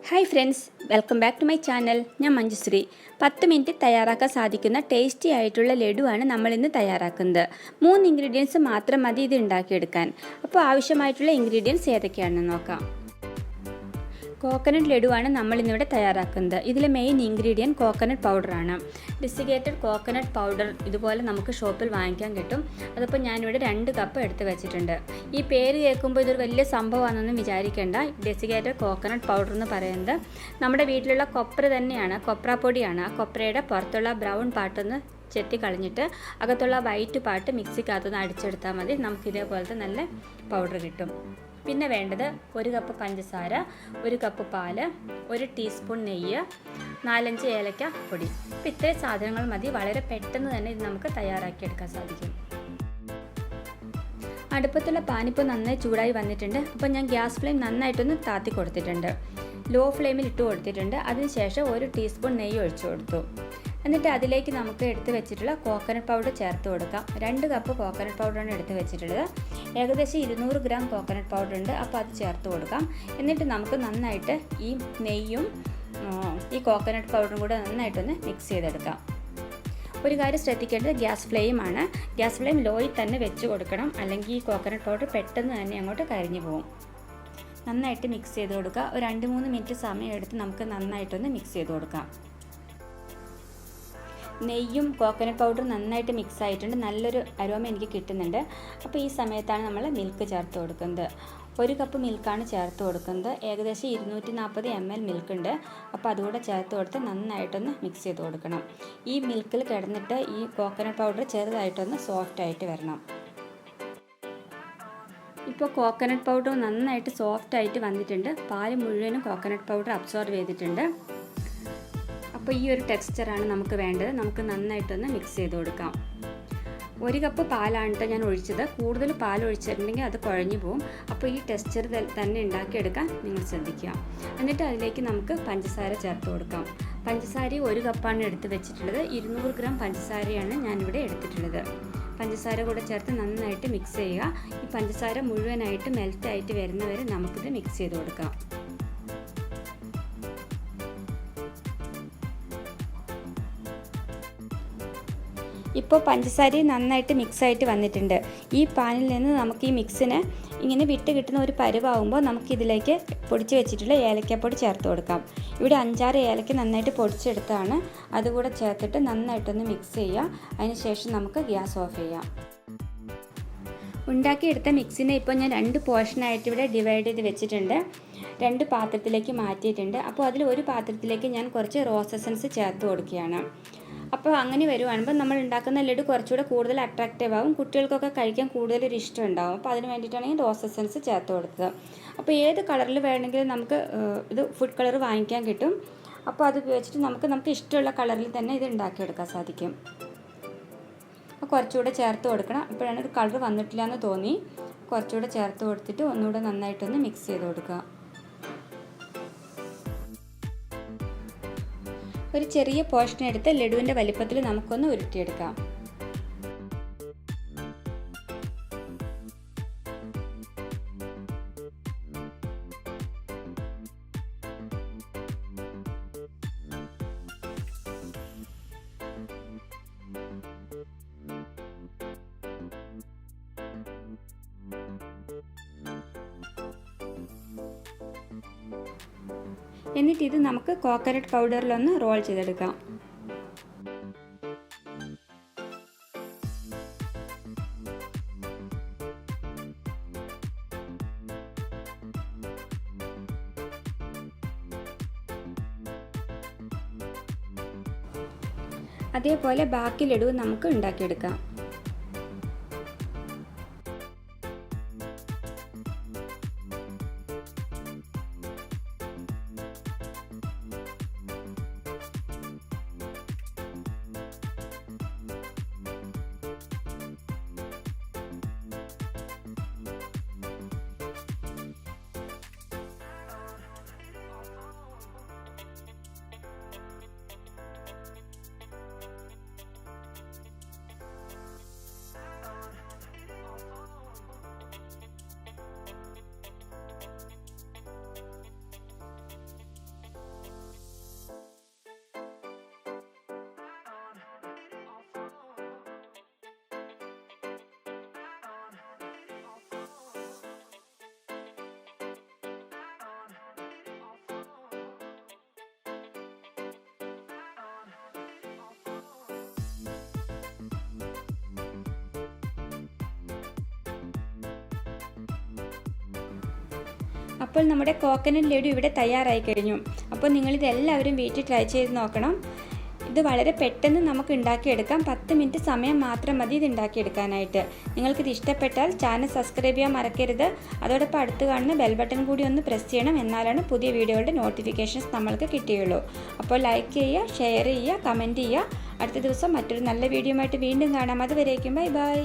Hi friends, welcome back to my channel. ഞാൻ Manjushree. 10 minute തയ്യാറാക്കാൻ സാധിക്കുന്ന ടേസ്റ്റി ആയിട്ടുള്ള ലഡുവാണ് നമ്മളിന്ന് തയ്യാറാക്കുന്നത്. 3 ഇൻഗ്രീഡിയൻസ് മാത്രം മതി ഇത് ഉണ്ടാക്കിയെടുക്കാൻ. അപ്പോൾ ആവശ്യമായിട്ടുള്ള ഇൻഗ്രീഡിയൻസ് ഏതൊക്കെയാണെന്ന് നോക്കാം. കോക്കനട്ട് ലഡുവാണ് നമ്മളിന്നിവിടെ തയ്യാറാക്കുന്നത്. ഇതിലെ മെയിൻ ഇൻഗ്രീഡിയൻറ്റ് കോക്കനട്ട് പൗഡറാണ്. ഡെസിക്കേറ്റഡ് കോക്കനട്ട് പൗഡർ ഇതുപോലെ നമുക്ക് ഷോപ്പിൽ വാങ്ങിക്കാൻ കിട്ടും. അതിപ്പോൾ ഞാനിവിടെ 2 കപ്പ് എടുത്ത് വെച്ചിട്ടുണ്ട്. ഈ പേര് കേൾക്കുമ്പോൾ ഇതൊരു വലിയ സംഭവമാണെന്നൊന്നും വിചാരിക്കേണ്ട. ഡെസിക്കേറ്റഡ് കോക്കനട്ട് പൗഡർ എന്ന് പറയുന്നത് നമ്മുടെ വീട്ടിലുള്ള കൊപ്ര തന്നെയാണ്, കൊപ്രാപ്പൊടിയാണ്. ആ കൊപ്രയുടെ പുറത്തുള്ള ബ്രൗൺ പാട്ടൊന്ന് ചെത്തി കളഞ്ഞിട്ട് അകത്തുള്ള വൈറ്റ് പാട്ട് മിക്സിക്കകത്തൊന്ന് അടിച്ചെടുത്താൽ മതി. നമുക്ക് ഇതേപോലത്തെ നല്ല പൗഡർ കിട്ടും. പിന്നെ വേണ്ടത് 1 കപ്പ് പഞ്ചസാര, 1 കപ്പ് പാല്, 1 ടീസ്പൂൺ നെയ്യ്, 4-5 ഏലക്ക പൊടി. അപ്പോൾ ഇത്രയും സാധനങ്ങൾ മതി. വളരെ പെട്ടെന്ന് തന്നെ ഇത് നമുക്ക് തയ്യാറാക്കിയെടുക്കാൻ സാധിക്കും. അടുപ്പത്തുള്ള പാനിപ്പോൾ നന്നായി ചൂടായി വന്നിട്ടുണ്ട്. അപ്പോൾ ഞാൻ ഗ്യാസ് ഫ്ലെയിം നന്നായിട്ടൊന്ന് താത്തി കൊടുത്തിട്ടുണ്ട്. ലോ ഫ്ലെയിമിൽ ഇട്ട് കൊടുത്തിട്ടുണ്ട്. അതിനുശേഷം 1 ടീസ്പൂൺ നെയ്യ് ഒഴിച്ചു കൊടുത്തു. എന്നിട്ട് അതിലേക്ക് നമുക്ക് എടുത്ത് വെച്ചിട്ടുള്ള കോക്കനട്ട് പൗഡർ ചേർത്ത് കൊടുക്കാം. 2 കപ്പ് കോക്കനട്ട് പൗഡറാണ് എടുത്ത് വെച്ചിട്ടുള്ളത്. ഏകദേശം 200 ഗ്രാം കോക്കനട്ട് പൗഡർ ഉണ്ട്. അപ്പോൾ അത് ചേർത്ത് കൊടുക്കാം. എന്നിട്ട് നമുക്ക് നന്നായിട്ട് ഈ നെയ്യും ഈ കോക്കനട്ട് പൗഡറും കൂടെ നന്നായിട്ടൊന്ന് മിക്സ് ചെയ്തെടുക്കാം. ഒരു കാര്യം ശ്രദ്ധിക്കേണ്ടത് ഗ്യാസ് ഫ്ലെയിമാണ്. ഗ്യാസ് ഫ്ലെയിം ലോയിൽ തന്നെ വെച്ച് കൊടുക്കണം, അല്ലെങ്കിൽ ഈ കോക്കനട്ട് പൗഡർ പെട്ടെന്ന് തന്നെ അങ്ങോട്ട് കരിഞ്ഞു പോകും. നന്നായിട്ട് മിക്സ് ചെയ്ത് കൊടുക്കുക. ഒരു 2-3 മിനിറ്റ് സമയം എടുത്ത് നമുക്ക് നന്നായിട്ടൊന്ന് മിക്സ് ചെയ്ത് കൊടുക്കാം. നെയ്യും കോക്കനട്ട് പൗഡറും നന്നായിട്ട് മിക്സ് ആയിട്ടുണ്ട്. നല്ലൊരു അരോമ എനിക്ക് കിട്ടുന്നുണ്ട്. അപ്പോൾ ഈ സമയത്താണ് നമ്മൾ മിൽക്ക് ചേർത്ത് കൊടുക്കുന്നത്. 1 കപ്പ് മിൽക്കാണ് ചേർത്ത് കൊടുക്കുന്നത്. ഏകദേശം 240 ml മിൽക്ക് ഉണ്ട്. അപ്പോൾ അതുകൂടെ ചേർത്ത് കൊടുത്ത് നന്നായിട്ടൊന്ന് മിക്സ് ചെയ്ത് കൊടുക്കണം. ഈ മിൽക്കിൽ കിടന്നിട്ട് ഈ കോക്കനട്ട് പൗഡർ ചെറുതായിട്ടൊന്ന് സോഫ്റ്റായിട്ട് വരണം. ഇപ്പോൾ കോക്കനട്ട് പൗഡർ നന്നായിട്ട് സോഫ്റ്റായിട്ട് വന്നിട്ടുണ്ട്. പാല് മുഴുവനും കോക്കനട്ട് പൗഡർ അബ്സോർവ് ചെയ്തിട്ടുണ്ട്. അപ്പോൾ ഈ ഒരു ടെക്സ്ചറാണ് നമുക്ക് വേണ്ടത്. നമുക്ക് നന്നായിട്ടൊന്ന് മിക്സ് ചെയ്ത് കൊടുക്കാം. 1 കപ്പ് പാലാണ് ഞാൻ ഒഴിച്ചത്. കൂടുതൽ പാൽ ഒഴിച്ചിട്ടുണ്ടെങ്കിൽ അത് കുഴഞ്ഞു പോകും. അപ്പോൾ ഈ ടെക്സ്ചർ തന്നെ ഉണ്ടാക്കിയെടുക്കാൻ നിങ്ങൾ ശ്രദ്ധിക്കുക. എന്നിട്ട് അതിലേക്ക് നമുക്ക് പഞ്ചസാര ചേർത്ത് കൊടുക്കാം. പഞ്ചസാര 1 കപ്പാണ് എടുത്ത് വെച്ചിട്ടുള്ളത്. 200 ഗ്രാം പഞ്ചസാരയാണ് ഞാനിവിടെ എടുത്തിട്ടുള്ളത്. പഞ്ചസാര കൂടെ ചേർത്ത് നന്നായിട്ട് മിക്സ് ചെയ്യുക. ഈ പഞ്ചസാര മുഴുവനായിട്ട് മെൽറ്റായിട്ട് വരുന്നവരെ നമുക്കിത് മിക്സ് ചെയ്ത് കൊടുക്കാം. ഇപ്പോൾ പഞ്ചസാര നന്നായിട്ട് മിക്സായിട്ട് വന്നിട്ടുണ്ട്. ഈ പാനിൽ നിന്ന് നമുക്ക് ഈ മിക്സിന് ഇങ്ങനെ വിട്ട് കിട്ടുന്ന ഒരു പരുവാകുമ്പോൾ നമുക്കിതിലേക്ക് പൊടിച്ച് വെച്ചിട്ടുള്ള ഏലക്കപ്പൊടി ചേർത്ത് കൊടുക്കാം. ഇവിടെ 5-6 ഏലക്ക നന്നായിട്ട് പൊടിച്ചെടുത്താണ്. അതുകൂടെ ചേർത്തിട്ട് നന്നായിട്ടൊന്ന് മിക്സ് ചെയ്യുക. അതിനുശേഷം നമുക്ക് ഗ്യാസ് ഓഫ് ചെയ്യാം. ഉണ്ടാക്കിയെടുത്ത മിക്സിനെ ഇപ്പോൾ ഞാൻ 2 പോർഷനായിട്ട് ഇവിടെ ഡിവൈഡ് ചെയ്ത് വെച്ചിട്ടുണ്ട്. 2 പാത്രത്തിലേക്ക് മാറ്റിയിട്ടുണ്ട്. അപ്പോൾ അതിൽ ഒരു പാത്രത്തിലേക്ക് ഞാൻ കുറച്ച് റോസ് എസൻസ് ചേർത്ത് കൊടുക്കുകയാണ്. അപ്പോൾ അങ്ങനെ വരുവാണെങ്കിൽ നമ്മൾ ഉണ്ടാക്കുന്ന ലഡു കുറച്ചുകൂടെ കൂടുതൽ അട്രാക്റ്റീവ് ആവും. കുട്ടികൾക്കൊക്കെ കഴിക്കാൻ കൂടുതലൊരു ഇഷ്ടം ഉണ്ടാവും. അപ്പോൾ അതിന് വേണ്ടിയിട്ടാണ് ഈ റോസ് എസൻസ് ചേർത്ത് കൊടുത്തത്. അപ്പോൾ ഏത് കളറിൽ വേണമെങ്കിലും നമുക്ക് ഇത് ഫുഡ് കളർ വാങ്ങിക്കാൻ കിട്ടും. അപ്പോൾ അത് ഉപയോഗിച്ചിട്ട് നമുക്ക് ഇഷ്ടമുള്ള കളറിൽ തന്നെ ഇത് ഉണ്ടാക്കിയെടുക്കാൻ സാധിക്കും. അപ്പോൾ കുറച്ചുകൂടെ ചേർത്ത് കൊടുക്കണം. അപ്പോഴാണ് ഒരു കളർ വന്നിട്ടില്ല എന്ന് തോന്നി. കുറച്ചുകൂടെ ചേർത്ത് കൊടുത്തിട്ട് ഒന്നുകൂടെ നന്നായിട്ടൊന്ന് മിക്സ് ചെയ്ത് കൊടുക്കുക. ഒരു ചെറിയ പോർഷൻ എടുത്ത് ലഡുവിൻ്റെ വലിപ്പത്തിൽ നമുക്കൊന്ന് ഉരുട്ടിയെടുക്കാം. എന്നിട്ട് ഇത് നമുക്ക് കോക്കനട്ട് പൗഡറിലൊന്ന് റോൾ ചെയ്തെടുക്കാം. അതേപോലെ ബാക്കി ലഡു നമുക്ക് ഉണ്ടാക്കിയെടുക്കാം. അപ്പോൾ നമ്മുടെ കോക്കനട്ട് ലഡു ഇവിടെ തയ്യാറായി കഴിഞ്ഞു. അപ്പോൾ നിങ്ങളിതെല്ലാവരും വീട്ടിൽ ട്രൈ ചെയ്ത് നോക്കണം. ഇത് വളരെ പെട്ടെന്ന് നമുക്ക് ഉണ്ടാക്കിയെടുക്കാം. 10 മിനിറ്റ് സമയം മാത്രം മതി ഇത് ഉണ്ടാക്കിയെടുക്കാനായിട്ട്. നിങ്ങൾക്കിത് ഇഷ്ടപ്പെട്ടാൽ ചാനൽ സബ്സ്ക്രൈബ് ചെയ്യാൻ മറക്കരുത്. അതോടൊപ്പം അടുത്ത് കാണുന്ന ബെൽ ബട്ടൺ കൂടി ഒന്ന് പ്രസ് ചെയ്യണം. എന്നാലാണ് പുതിയ വീഡിയോകളുടെ നോട്ടിഫിക്കേഷൻസ് നമ്മൾക്ക് കിട്ടുകയുള്ളൂ. അപ്പോൾ ലൈക്ക് ചെയ്യുക, ഷെയർ ചെയ്യുക, കമൻറ്റ് ചെയ്യുക. അടുത്ത ദിവസം മറ്റൊരു നല്ല വീഡിയോ ആയിട്ട് വീണ്ടും കാണാം. അതുവരേക്കും ബൈ ബൈ.